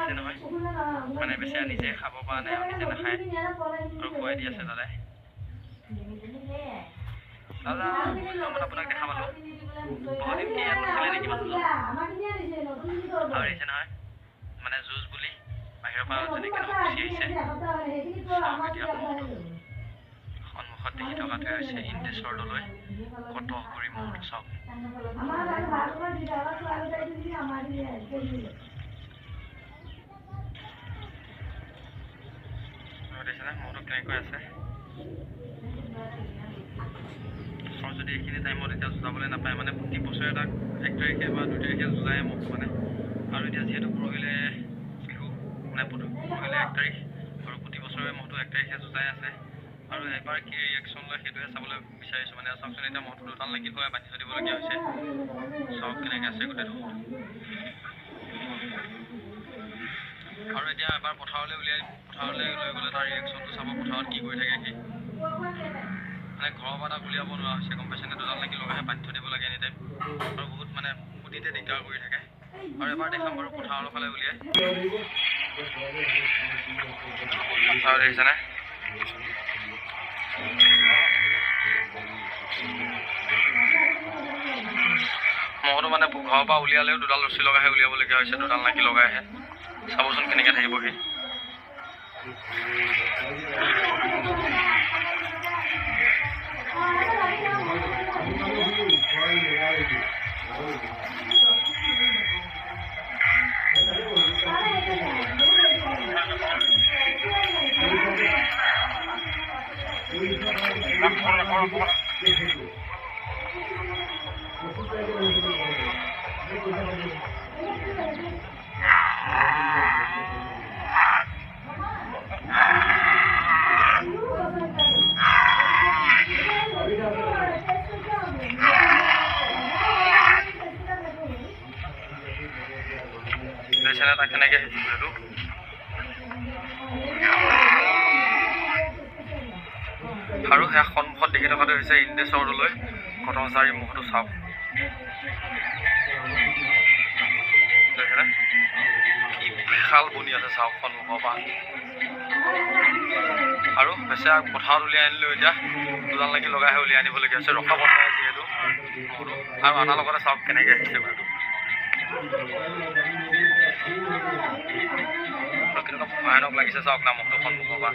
আহিছে নহয় মানে বেছি নিজে খাব পৰা নাই আৰু নিজে নাখায় আৰু খুৱাই দি আছে দাদাই দাদা আপোনাক দেখা পালোঁ বহুত দিন ইয়াত নাছিলে নেকি মানুহজন আৰু আহিছে নহয় মানে যুঁজ বুলি বাহিৰৰ পৰা যেনেকৈ গুচি আহিছে এতিয়া সন্মুখত দেখি থকাটোৱে হৈছে ইন্দেশ্বৰলৈ কত কৰি মহটো চাওক দেখিছেনে মহটো কেনেকৈ আছে আৰু যদি এইখিনি টাইমত এতিয়া যুঁজাবলৈ নাপায় মানে প্ৰতি বছৰে তাক 1 তাৰিখে বা 2 তাৰিখে যুঁজায় মহটো মানে আৰু এতিয়া যিহেতু পৰহিলে বিহু মানে পৰহিলে 1 তাৰিখ আৰু প্ৰতি বছৰে মহটো 1 তাৰিখে যুঁজাই আছে আৰু এবাৰ কি ৰিয়েকশ্যন লয় সেইটোহে চাবলৈ বিচাৰিছোঁ মানে চাওকচোন এতিয়া মহটো দুটাল লাগি হৈ বান্ধি থৈ দিবলগীয়া হৈছে চাওক কেনেকৈ আছে গোটেইটো আৰু এতিয়া এবাৰ পথাৰলৈ লৈ গ'লে তাৰ ৰিয়েকশ্যনটো চাব পথাৰত কি কৰি থাকে সি মানে ঘৰৰ পৰা তাক উলিয়াব নোৱাৰা হৈছে গম পাইছেনে দুডাল লাগি লগাইহে বান্ধি থৈ দিব লাগে এনি টাইম আৰু বহুত মানে ফুটিতে দিগদাৰ কৰি থাকে আৰু এবাৰ দেখাম বাৰু পথাৰৰ ফালে উলিয়াই আৰু দেখিছেনে মহটো মানে ঘৰৰ পৰা উলিয়ালেও দুডাল ৰছী লগাইহে উলিয়াবলগীয়া হৈছে দুডাল লাগি লগাইহে চাবচোন কেনেকৈ থাকিব সি তাক কেনেকৈ সেইটো আৰু সেয়া সন্মুখত দেখি থকাটো হৈছে ইন্দেশ্বৰলৈ কটনচাৰী মহটো চাওক দেখিছেনে কি বিশাল বনি আছে চাওক সন্মুখৰ পৰা আৰু বেছি পথাৰত উলিয়াই আনিলেও এতিয়া দুডাল লাগি লগাইহে উলিয়াই আনিবলগীয়া হৈছে ৰখাব নোৱাৰে যিহেতু আৰু আনাৰ লগতে চাওক কেনেকৈ আহিছে বাৰু কেনেকুৱা ভয়ানক লাগিছে চাওক না মহটো সন্মুখৰ পৰা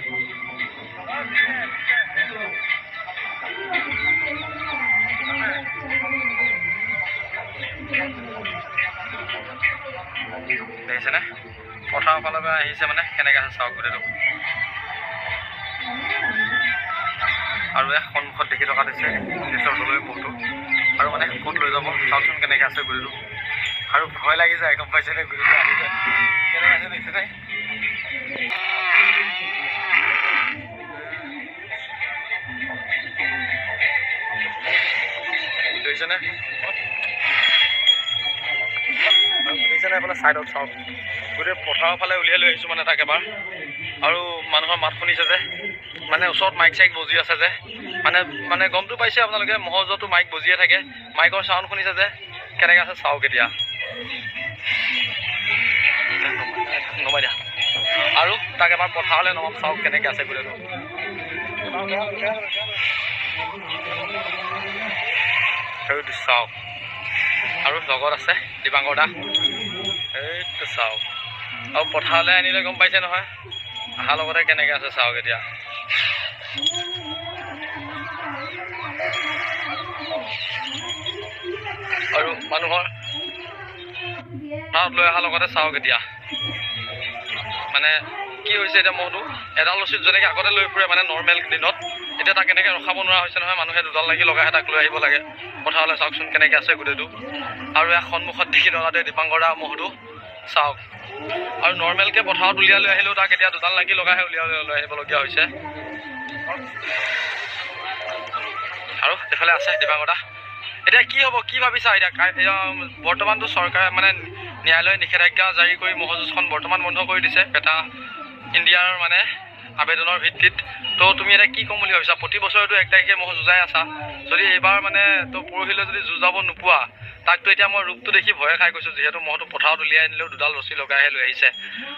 দেখিছেনে পথাৰৰ ফালৰ পৰা আহিছে মানে কেনেকৈ আছে চাওক গোটেইটো আৰু এই সন্মুখত দেখি থকা দিছে নিজৰ লৈ মহটো আৰু মানে ক'ত লৈ যাব চাওকচোন কেনেকৈ আছে গোটেইটো আৰু ভয় লাগি যায় গম পাইছেনে গোটেইটো আহিছে কেনেকৈ আছে দেখিছেনে দেখিছেনে দেখিছেনে এইফালে ছাইডত চাওক গোটেই পথাৰৰ ফালে উলিয়াই লৈ আহিছোঁ মানে তাক এবাৰ আৰু মানুহৰ মাত শুনিছে যে মানে ওচৰত মাইক চাইক বজি আছে যে মানে গমটো পাইছে আপোনালোকে মহৰ য'তো মাইক বজিয়ে থাকে মাইকৰ চাউণ্ড শুনিছে যে কেনেকৈ আছে চাওক এতিয়া নমাই দিয়া আৰু তাক এবাৰ পথাৰলৈ নমাম চাওক কেনেকৈ আছে গোটেইটো সেইটো চাওক আৰু লগত আছে দীপাংকৰ দা এইটো চাওক আৰু পথাৰলৈ আনিলে গম পাইছে নহয় অহাৰ লগতে কেনেকৈ আছে চাওক এতিয়া আৰু মানুহৰ তাত লৈ অহাৰ লগতে চাওক এতিয়া মানে কি হৈছে এতিয়া মহটো এডাল ৰছীত যেনেকৈ আগতে লৈ ফুৰে মানে নৰ্মেল দিনত এতিয়া তাক কেনেকৈ ৰখাব নোৱাৰা হৈছে নহয় মানুহে দুডাল লাগি লগাইহে তাক লৈ আহিব লাগে পথাৰলৈ চাওকচোন কেনেকৈ আছে গোটেইটো আৰু ইয়াৰ সন্মুখত দেখি থকাটোৱে দীপাংকৰ দা মহটো চাওক আৰু নৰ্মেলকৈ পথাৰত উলিয়াই লৈ আহিলেও তাক এতিয়া দুডাল লাগি লগাইহে উলিয়াই লৈ আহিবলগীয়া হৈছে আৰু এইফালে আছে দীপাংকৰ দা এতিয়া কি হ'ব কি ভাবিছা এতিয়া বৰ্তমানটো চৰকাৰে মানে ন্যায়ালয়ে নিষেধাজ্ঞা জাৰি কৰি ম'হ যুঁজখন বৰ্তমান বন্ধ কৰি দিছে পেটা ইণ্ডিয়াৰ মানে আবেদনৰ ভিত্তিত। তো তুমি এতিয়া কি ক'ম বুলি ভাবিছা? প্ৰতি বছৰেতো 1 তাৰিখে ম'হ যুঁজাই আছা, যদি এইবাৰ মানে তো পৰহিলৈ যদি যুঁজাব নোপোৱা, তাকতো এতিয়া মই ৰূপটো দেখি ভয়ে খাই গৈছোঁ, যিহেতু মহটো পথাৰত উলিয়াই আনিলেও দুডাল ৰছী লগাইহে লৈ আহিছে।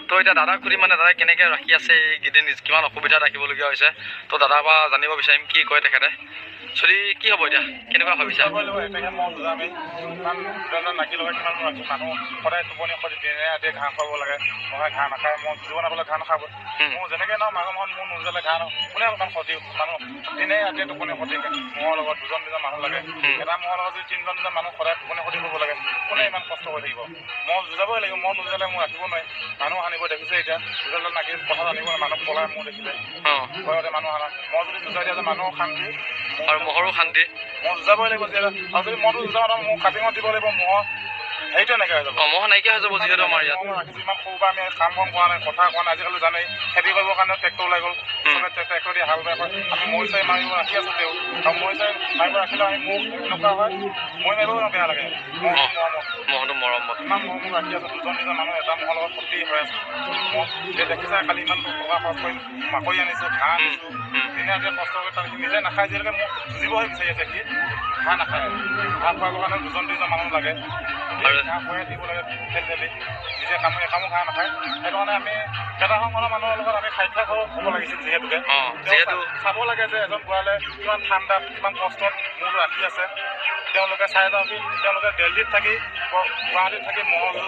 তো এতিয়া দাদাক সুধি মানে দাদাই কেনেকৈ ৰাখি আছে, এইকেইদিন কিমান অসুবিধাত ৰাখিবলগীয়া হৈছে, তো দাদাৰ পৰা জানিব বিচাৰিম কি কয় তেখেতে। যদি কি হ'ব এতিয়া, কেনেকুৱা ভাবিছা? মানুহ সদায় টোপনি দিনে ৰাতিয়ে ঘাঁহ খুৱাব লাগে, নহয় ঘাঁহ নাখায়, মহ যুঁজিব নাপালে ঘাঁহ নাখাব। মোৰ যেনেকৈ নহয় মাঘৰ মাহত মোৰ নুজুজালে ঘাঁহ কোনে ইমান ক্ষতি, মানুহ দিনে ৰাতিয়ে টোপনি ক্ষতি মহৰ লগত 2জন মানুহ লাগে, এটা মহৰ লগত যদি 3জন মানুহ সদায় টোপনি ক্ষতি কৰিব লাগে, কোনে ইমান কষ্ট কৰি থাকিব? মহ যুঁজাবই লাগিব, মহ নুজুজালে মোৰ ৰাখিব নোৱাৰি। মানুহ আনিব দেখিছে এতিয়া, যুঁজালে নাকি পথাৰত আনিব মানুহ পলাই মোৰ দেখিলে ভয়তে মানুহ আনা। মহ যদি যুঁজাই দিয়া যে মানুহৰ শান্তি আৰু মহৰো শান্তি, মহ যুঁজাবই লাগিব। যিহেতু আৰু যদি মহটো যুঁজাব মোৰ কাটিঙত দিব লাগিব, মহ সেইটো নাইকিয়া হৈ যাব। মহ নাইকিয়া হৈ যাব যিহেতু আমাৰ ইয়াত। ইমান সৰুৰ পৰা আমি কাম বন কৰা নাই, কথা কোৱা নাই, আজিকালি জানেই খেতি কৰিবৰ কাৰণে ট্ৰেক্টৰ ওলাই গ'ল, ট্ৰেক্টৰ দি হাল বাই কৰে। আমি মৈ চাই মাৰিব ৰাখি আছোঁ তেওঁ, আৰু মৈ চাই মাৰিব ৰাখিলেও আমি মোক এনেকুৱা হয়, মৈ মাৰিবও বেয়া লাগে। মহটো মৰমত ইমান মহ মোক ৰাখি আছোঁ, 2জন মানুহ এটা মহৰ লগত ক্ষতি হৈ আছে। মহ দেখিছা কালি ইমান টকা খৰচ কৰি মাকৈ আনিছোঁ, ঘাঁহ আনিছোঁ, দিনে ৰাতিয়ে কষ্ট কৰি তাত নিজে নাখায়, যিহেতুকে মোক যুঁজিবহে বিচাৰি আছে সি, ঘাঁহ নাখায়। ঘাঁহ খুৱাবৰ কাৰণে 2জন মানুহ লাগে, ঘাঁহ খুৱাই দিব লাগে ঠেলি নিজে কামো ঘাঁহ নাখায়। সেইটো কাৰণে আমি কেইবাখনৰ মানুহৰ লগত আমি সাক্ষাৎ হ'ব লাগিছিল, যিহেতুকে চাব লাগে যে এজন গোৱালে কিমান ঠাণ্ডাত কিমান কষ্টত মূৰটো ৰাখি আছে। তেওঁলোকে চাই যাওক, তেওঁলোকে দিল্লীত থাকি গুৱাহাটীত থাকি মহটো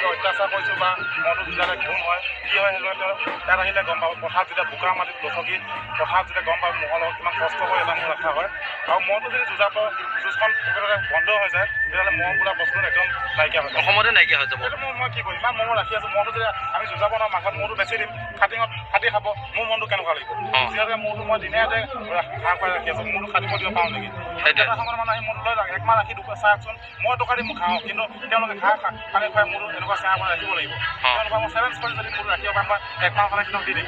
অত্যাচাৰ কৰিছোঁ বা মহটো যুঁজালে ঘূণ হয় কি হয়, সেইটো তাত আহিলে গম পাব। পথাৰত যেতিয়া বোকা মাটিত গছকি পথাৰত যেতিয়া গম পাব মহৰ লগত কিমান কষ্ট কৰি এটা মহ ৰখা হয়। আৰু মহটো যদি যুঁজখন বন্ধ হৈ যায়, তেতিয়াহ'লে মহ বোলা বস্তুটো একদম নাইকিয়া হৈ যায়, অসমতে নাইকিয়া হৈ যাব। মই কি কৰিম, ইমান মহ ৰাখি আছোঁ, মহটো যদি আমি যুঁজাব নোৱাৰোঁ, মাঘত মহটো বেছি দিম, কাটি খাব, মোৰ মনটো কেনেকুৱা লাগিব? যিহেতুকে মহটো মই দিনে ৰাতিয়ে ঘাঁহ খুৱাই ৰাখি আছোঁ, মহটো কাটিব দিব পাৰোঁ নেকি? এটা সময়ত মানুহ আহি মহটো লৈ যাওক, 1 মাহ ৰাখি চাওকচোন, মই টকা দি মোক খাওঁ, কিন্তু তেওঁলোকে ঘাঁহ পানী খুৱাই মহটো এনেকুৱা চেৱা কৰি ৰাখিব লাগিব। তেওঁলোকে মই চেলেঞ্জ কৰি যদি মহটো ৰাখিব পাৰোঁ, মই 1 মাহৰ কাৰণে কিন্তু দি দিম,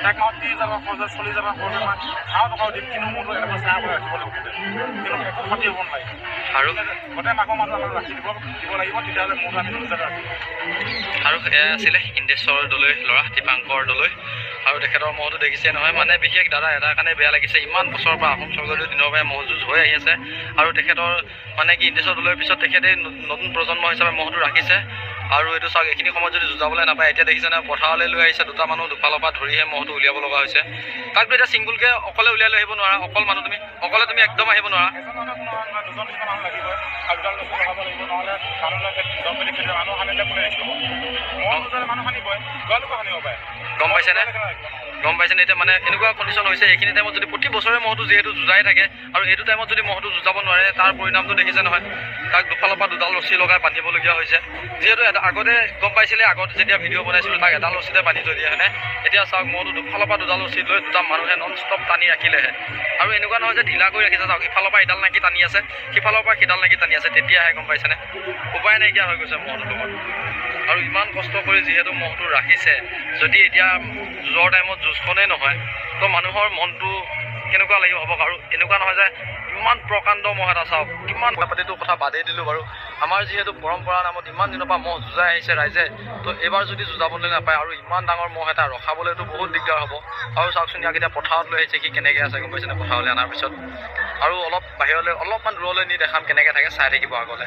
1 মাহত 30,000 খৰচ 40,000 খৰচ মই ঘাঁহ টকাও দিম, কিন্তু মহটো এনেকুৱা চেৱা কৰি ৰাখিব লাগিব, কিন্তু একো ক্ষতি হ'ব নালাগে। আৰু গোটেই মাঘৰ মানুহ আমাক ৰাখি দিব লাগিব, তেতিয়াহ'লে মহটো আমি যুঁজালে ৰাখিম। আৰু এয়া আছিলে ইন্দেশ্বৰ দলৈ ল'ৰা দীপাংকৰ দলৈ। আৰু তেখেতৰ মহটো দেখিছে নহয়, মানে বিশেষ দাদা এটাৰ কাৰণে বেয়া লাগিছে, ইমান বছৰৰ পৰা আহোম স্বৰ্গদেউৰ দিনৰ পৰাই মহ যুঁজ হৈ আহি আছে। আৰু তেখেতৰ মানে কি ইন্দেশ্বৰ দলৈৰ পিছত তেখেতে নতুন প্ৰজন্ম হিচাপে মহটো ৰাখিছে। আৰু এইটো চাওক, এইখিনি সময়ত যদি যুঁজাবলৈ নাপায়, এতিয়া দেখিছে নহয় পথাৰলৈ লৈ আহিছে, 2টা মানুহ দুফালৰ পৰা ধৰিহে মহটো উলিয়াব লগা হৈছে। তাকতো এতিয়া ছিংগুলকৈ অকলে উলিয়াই লৈ আহিব নোৱাৰা, অকল মানুহ অকলে তুমি একদম আহিব নোৱাৰা। 2জন মানুহ লাগিবই, আৰু 2ডাল ৰছী লগাব লাগিব, নহ'লে মানুহে দম পেটি খেলিব, মানুহ সানিলে কোনে ৰাখিব? মহ যুঁজালে মানুহ সানিবই, গোৱালোকো সানিব পাৰে। গম পাইছেনে? এতিয়া মানে এনেকুৱা কণ্ডিশ্যন হৈছে, এইখিনি টাইমত যদি প্ৰতি বছৰে মহটো যিহেতু যুঁজাই থাকে, আৰু এইটো টাইমত যদি মহটো যুঁজাব নোৱাৰে, তাৰ পৰিণামটো দেখিছে নহয়, তাক দুফালৰ পৰা 2ডাল ৰছী লগাই বান্ধিবলগীয়া হৈছে। যিহেতু আগতে গম পাইছিলে, আগতে যেতিয়া ভিডিঅ' বনাইছিলোঁ তাক এডাল ৰছীতে বান্ধি থৈ দিয়ে হয়নে? এতিয়া চাওক মহটো দুফালৰ পৰা 2ডাল ৰছী লৈ 2টা মানুহে নন ষ্টপ টানি ৰাখিলেহে। আৰু এনেকুৱা নহয় যে ঢিলা কৰি ৰাখিছে, চাওক ইফালৰ পৰা এডাল নাকি টানি আছে, সিফালৰ পৰা সিডাল নাকি টানি আছে, তেতিয়াহে গম পাইছেনে? উপায় নাইকিয়া হৈ গৈছে মহটোৰ লগত। আৰু ইমান কষ্ট কৰি যিহেতু মহটো ৰাখিছে, যদি এতিয়া যুঁজৰ টাইমত যুঁজখনেই নহয়, তো মানুহৰ মনটো কেনেকুৱা লাগিব হ'ব। আৰু এনেকুৱা নহয় যে ইমান প্ৰকাণ্ড মহ এটা, চাওক কিমান পাতিটো কথা বাদেই দিলোঁ বাৰু। আমাৰ যিহেতু পৰম্পৰা নামত ইমান দিনৰ পৰা মহ যুঁজাই আহিছে ৰাইজে, তো এইবাৰ যদি যুঁজাবলৈ নাপায়, আৰু ইমান ডাঙৰ মহ এটা ৰখাবলৈতো বহুত দিগদাৰ হ'ব। আৰু চাওকচোন ইয়াক এতিয়া পথাৰত লৈ আহিছে, সি কেনেকৈ আছে গম পাইছেনে? পথাৰলৈ অনাৰ পিছত আৰু অলপ বাহিৰলৈ অলপমান দূৰলৈ নি দেখাম কেনেকৈ থাকে, চাই থাকিব আগলৈ।